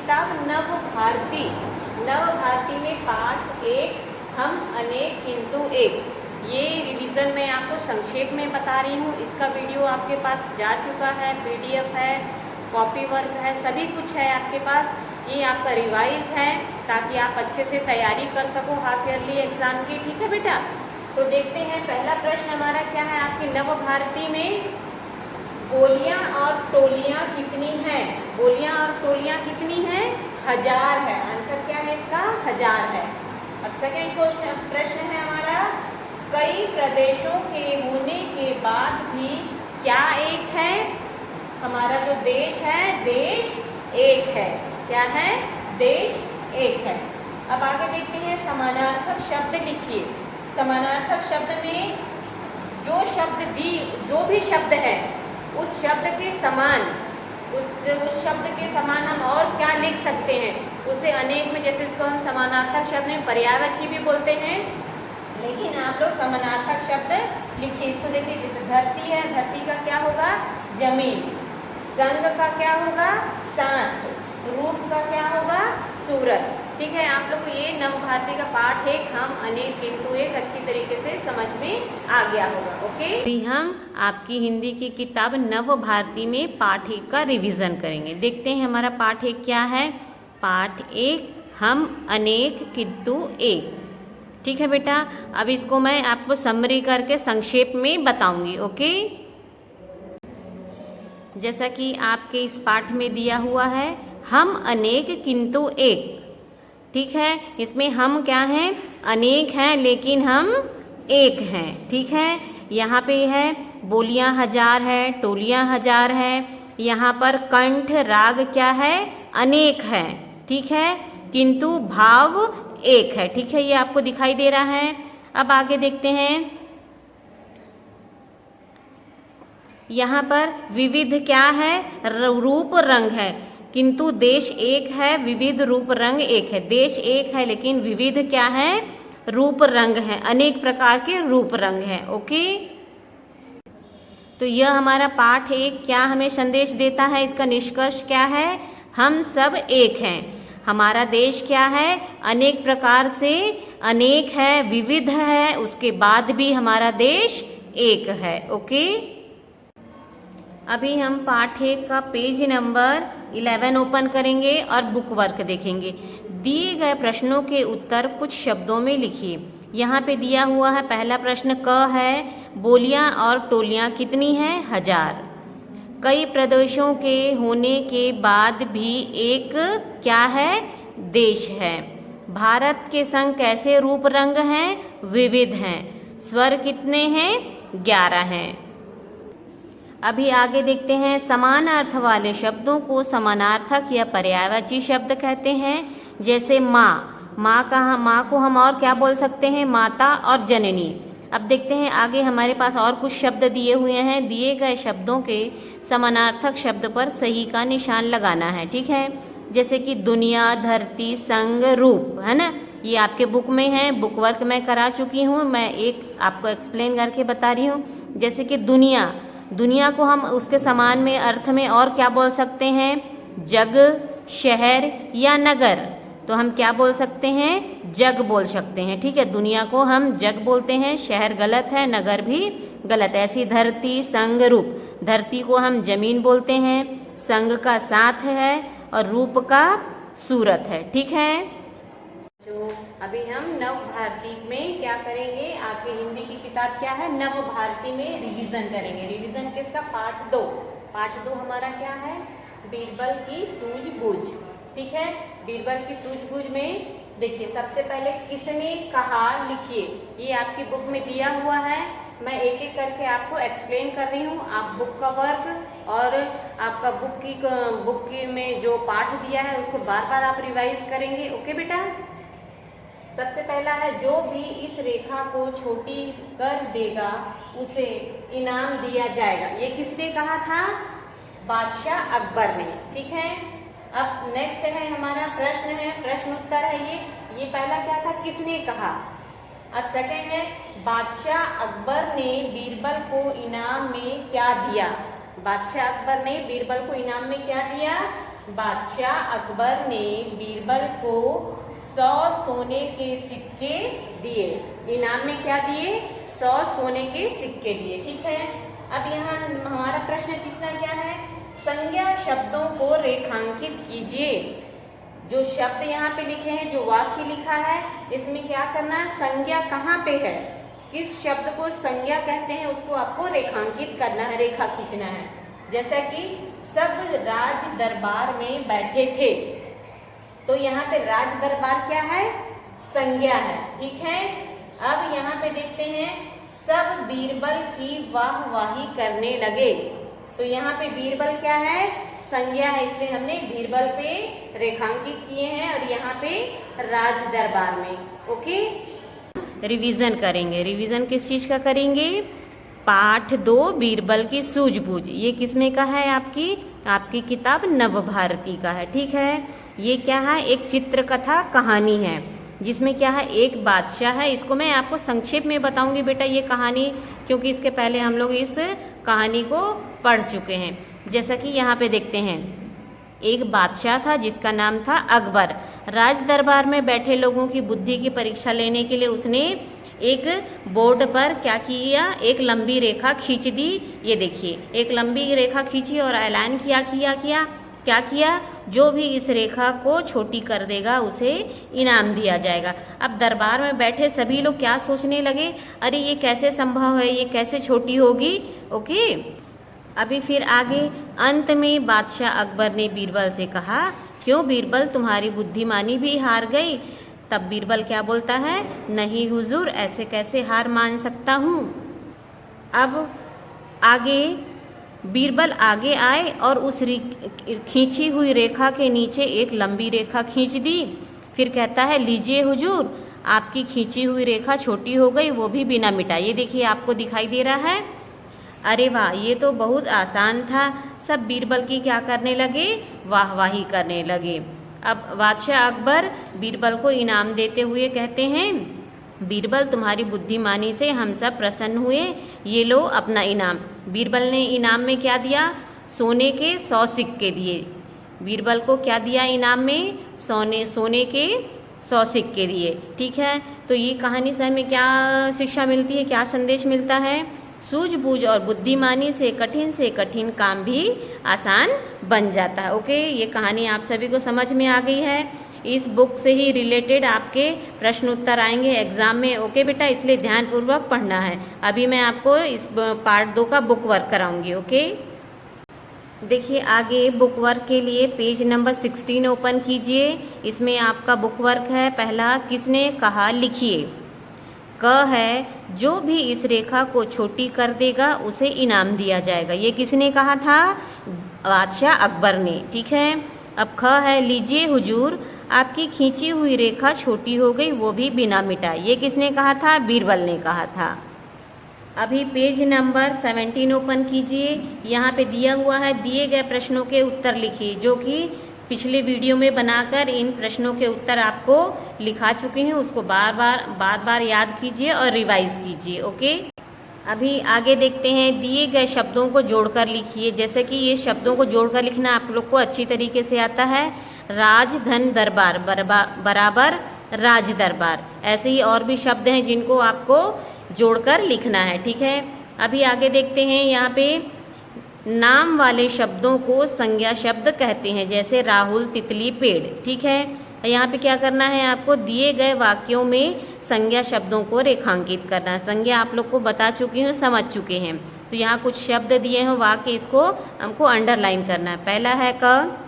किताब नवभारती। नवभारती में पाठ 1 हम अनेक किंतु एक। ये रिवीजन मैं आपको संक्षेप में बता रही हूँ। इसका वीडियो आपके पास जा चुका है, PDF है, कॉपी वर्क है, सभी कुछ है आपके पास। ये आपका रिवाइज है ताकि आप अच्छे से तैयारी कर सको हाफ ईयरली एग्जाम की। ठीक है बेटा, तो देखते हैं पहला प्रश्न हमारा क्या है। आपकी नवभारती में बोलियां और टोलियां कितनी हैं? बोलियां और टोलियां कितनी हैं? 1000 है। आंसर क्या है इसका? 1000 है। और सेकेंड प्रश्न है हमारा, कई प्रदेशों के होने के बाद भी क्या एक है? हमारा जो देश है, देश एक है। क्या है? देश एक है। अब आगे देखते हैं, समानार्थक शब्द लिखिए। समानार्थक शब्द में जो भी शब्द है उस शब्द के समान, उस शब्द के समान हम और क्या लिख सकते हैं? उसे अनेक में, जैसे इसको हम समानार्थक शब्द में पर्यायवाची भी बोलते हैं, लेकिन आप लोग समानार्थक शब्द लिखिए। इसको देखिए, जैसे धरती है, धरती का क्या होगा? जमीन। संग का क्या होगा? साथ। रूप का क्या होगा? सूरत। ठीक है, आप लोग को ये नवभारती का पाठ 1 हम अनेक किंतु एक अच्छी तरीके से समझ में आ गया होगा। ओके, अभी हम आपकी हिंदी की किताब नवभारती में पाठ 1 का रिवीजन करेंगे। देखते हैं हमारा पाठ 1 क्या है। पाठ 1 हम अनेक किंतु एक। ठीक है बेटा, अब इसको मैं आपको समरी करके संक्षेप में बताऊंगी। ओके, जैसा कि आपके इस पाठ में दिया हुआ है, हम अनेक किंतु एक। ठीक है, इसमें हम क्या हैं? अनेक हैं लेकिन हम एक हैं। ठीक है, यहाँ पे है बोलियां 1000 है, टोलियां 1000 है। यहाँ पर कंठ राग क्या है? अनेक है। ठीक है, किंतु भाव एक है। ठीक है, ये आपको दिखाई दे रहा है। अब आगे देखते हैं, यहाँ पर विविध क्या है? रूप रंग है, किंतु देश एक है, विविध रूप रंग एक है। देश एक है लेकिन विविध क्या है? रूप रंग है, अनेक प्रकार के रूप रंग है। ओके, तो यह हमारा पाठ 1 क्या हमें संदेश देता है? इसका निष्कर्ष क्या है? हम सब एक हैं। हमारा देश क्या है? अनेक प्रकार से अनेक है, विविध है, उसके बाद भी हमारा देश एक है। ओके, अभी हम पाठ 1 का पेज नंबर 11 ओपन करेंगे और बुक वर्क देखेंगे। दिए गए प्रश्नों के उत्तर कुछ शब्दों में लिखिए। यहाँ पे दिया हुआ है पहला प्रश्न क है, बोलियां और टोलियां कितनी हैं? 1000। कई प्रदेशों के होने के बाद भी एक क्या है? देश है। भारत के संग कैसे रूप रंग हैं? विविध हैं। स्वर कितने हैं? 11 हैं। अभी आगे देखते हैं, समान अर्थ वाले शब्दों को समानार्थक या पर्यायवाची शब्द कहते हैं। जैसे माँ, माँ को हम और क्या बोल सकते हैं? माता और जननी। अब देखते हैं आगे हमारे पास और कुछ शब्द दिए हुए हैं। दिए गए शब्दों के समानार्थक शब्द पर सही का निशान लगाना है। ठीक है, जैसे कि दुनिया, धरती, संग, रूप, है ना। ये आपके बुक में है, बुक वर्क मैं करा चुकी हूँ, मैं एक आपको एक्सप्लेन करके बता रही हूँ। जैसे कि दुनिया, दुनिया को हम उसके समान में अर्थ में और क्या बोल सकते हैं? जग, शहर या नगर। तो हम क्या बोल सकते हैं? जग बोल सकते हैं। ठीक है, दुनिया को हम जग बोलते हैं, शहर गलत है, नगर भी गलत है। ऐसी धरती, संग, रूप। धरती को हम जमीन बोलते हैं, संग का साथ है और रूप का सूरत है। ठीक है, तो अभी हम नवभारती में क्या करेंगे? आपकी हिंदी की किताब क्या है? नवभारती में रिवीजन करेंगे। रिवीजन किसका? पाठ 2। पाठ 2 हमारा क्या है? बीरबल की सूझबूझ। ठीक है, बीरबल की सूझबूझ में देखिए, सबसे पहले किसने कहा लिखिए। ये आपकी बुक में दिया हुआ है, मैं एक एक करके आपको एक्सप्लेन कर रही हूँ। आप बुक का वर्क और आपका बुक की में जो पाठ दिया है उसको बार बार आप रिवाइज करेंगे। ओके बेटा, सबसे पहला है, जो भी इस रेखा को छोटी कर देगा उसे इनाम दिया जाएगा। ये किसने कहा था? बादशाह अकबर ने। ठीक है, अब नेक्स्ट है हमारा प्रश्न है, प्रश्न उत्तर है ये पहला क्या था? किसने कहा। अब सेकंड है, बादशाह अकबर ने बीरबल को इनाम में क्या दिया? बादशाह अकबर ने बीरबल को इनाम में क्या दिया? बादशाह अकबर ने बीरबल को 100 सोने के सिक्के दिए। इनाम में क्या दिए? 100 सोने के सिक्के दिए। ठीक है, अब यहाँ हमारा प्रश्न तीसरा क्या है? संज्ञा शब्दों को रेखांकित कीजिए। जो शब्द यहाँ पे लिखे हैं, जो वाक्य लिखा है, इसमें क्या करना है? संज्ञा कहाँ पे है, किस शब्द को संज्ञा कहते हैं, उसको आपको रेखांकित करना है, रेखा खींचना है। जैसा कि सब राज दरबार में बैठे थे, तो यहाँ पे राज दरबार क्या है? संज्ञा है। ठीक है, अब यहाँ पे देखते हैं, सब बीरबल की वाहवाही करने लगे। तो यहाँ पे बीरबल क्या है? संज्ञा है, इसलिए हमने बीरबल पे रेखांकित किए हैं और यहाँ पे राज दरबार में। ओके, रिवीजन करेंगे। रिवीजन किस चीज का करेंगे? पाठ 2 बीरबल की सूझबूझ। ये किसमें का है? आपकी किताब नवभारती का है। ठीक है, ये क्या है? एक चित्रकथा कहानी है, जिसमें क्या है? एक बादशाह है। इसको मैं आपको संक्षेप में बताऊंगी बेटा ये कहानी, क्योंकि इसके पहले हम लोग इस कहानी को पढ़ चुके हैं। जैसा कि यहाँ पे देखते हैं, एक बादशाह था जिसका नाम था अकबर। राज दरबार में बैठे लोगों की बुद्धि की परीक्षा लेने के लिए उसने एक बोर्ड पर क्या किया? एक लंबी रेखा खींच दी। ये देखिए, एक लंबी रेखा खींची और ऐलान क्या किया? जो भी इस रेखा को छोटी कर देगा उसे इनाम दिया जाएगा। अब दरबार में बैठे सभी लोग क्या सोचने लगे? अरे ये कैसे संभव है, ये कैसे छोटी होगी? ओके, अभी फिर आगे अंत में बादशाह अकबर ने बीरबल से कहा, क्यों बीरबल, तुम्हारी बुद्धिमानी भी हार गई? तब बीरबल क्या बोलता है? नहीं हुजूर, ऐसे कैसे हार मान सकता हूँ। अब आगे बीरबल आगे आए और उस खींची हुई रेखा के नीचे एक लंबी रेखा खींच दी। फिर कहता है, लीजिए हुजूर, आपकी खींची हुई रेखा छोटी हो गई, वो भी बिना मिटाए। ये देखिए, आपको दिखाई दे रहा है। अरे वाह, ये तो बहुत आसान था। सब बीरबल की क्या करने लगे? वाहवाही करने लगे। अब बादशाह अकबर बीरबल को इनाम देते हुए कहते हैं, बीरबल, तुम्हारी बुद्धिमानी से हम सब प्रसन्न हुए, ये लो अपना इनाम। बीरबल ने इनाम में क्या दिया? सोने के 100 सिक्के दिए। बीरबल को क्या दिया इनाम में? सोने के 100 सिक्के दिए। ठीक है, तो ये कहानी से हमें क्या शिक्षा मिलती है, क्या संदेश मिलता है? सूझबूझ और बुद्धिमानी से कठिन काम भी आसान बन जाता है। ओके, ये कहानी आप सभी को समझ में आ गई है। इस बुक से ही रिलेटेड आपके प्रश्न उत्तर आएंगे एग्जाम में। ओके बेटा, इसलिए ध्यानपूर्वक पढ़ना है। अभी मैं आपको इस पार्ट 2 का बुक वर्क कराऊंगी। ओके, देखिए आगे बुक वर्क के लिए पेज नंबर 16 ओपन कीजिए। इसमें आपका बुक वर्क है। पहला, किसने कहा, लिखिए। क है, जो भी इस रेखा को छोटी कर देगा उसे इनाम दिया जाएगा। ये किसने कहा था? बादशाह अकबर ने। ठीक है, अब ख है, लीजिए हुजूर, आपकी खींची हुई रेखा छोटी हो गई, वो भी बिना मिटाए। ये किसने कहा था? बीरबल ने कहा था। अभी पेज नंबर 17 ओपन कीजिए। यहाँ पे दिया हुआ है, दिए गए प्रश्नों के उत्तर लिखिए, जो कि पिछले वीडियो में बनाकर इन प्रश्नों के उत्तर आपको लिखा चुके हैं। उसको बार बार याद कीजिए और रिवाइज कीजिए। ओके, अभी आगे देखते हैं, दिए गए शब्दों को जोड़कर लिखिए। जैसे कि ये शब्दों को जोड़कर लिखना आप लोग को अच्छी तरीके से आता है। राज धन दरबार बराबर राज दरबार। ऐसे ही और भी शब्द हैं जिनको आपको जोड़कर लिखना है। ठीक है, अभी आगे देखते हैं, यहाँ पे नाम वाले शब्दों को संज्ञा शब्द कहते हैं, जैसे राहुल, तितली, पेड़। ठीक है, यहाँ पे क्या करना है आपको? दिए गए वाक्यों में संज्ञा शब्दों को रेखांकित करना है। संज्ञा आप लोग को बता चुकी हूँ, समझ चुके हैं। तो यहाँ कुछ शब्द दिए हैं वाक्य, इसको हमको अंडरलाइन करना है। पहला है क,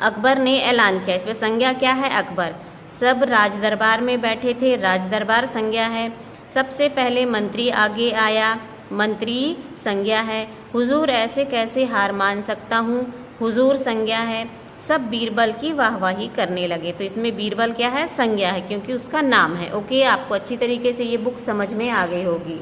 अकबर ने ऐलान किया। इसमें संज्ञा क्या है? अकबर। सब राज दरबार में बैठे थे, राज दरबार संज्ञा है। सबसे पहले मंत्री आगे आया, मंत्री संज्ञा है। हुजूर, ऐसे कैसे हार मान सकता हूँ, हुजूर संज्ञा है। सब बीरबल की वाहवाही करने लगे। तो इसमें बीरबल क्या है? संज्ञा है, क्योंकि उसका नाम है। ओके, आपको अच्छी तरीके से ये बुक समझ में आ गई होगी।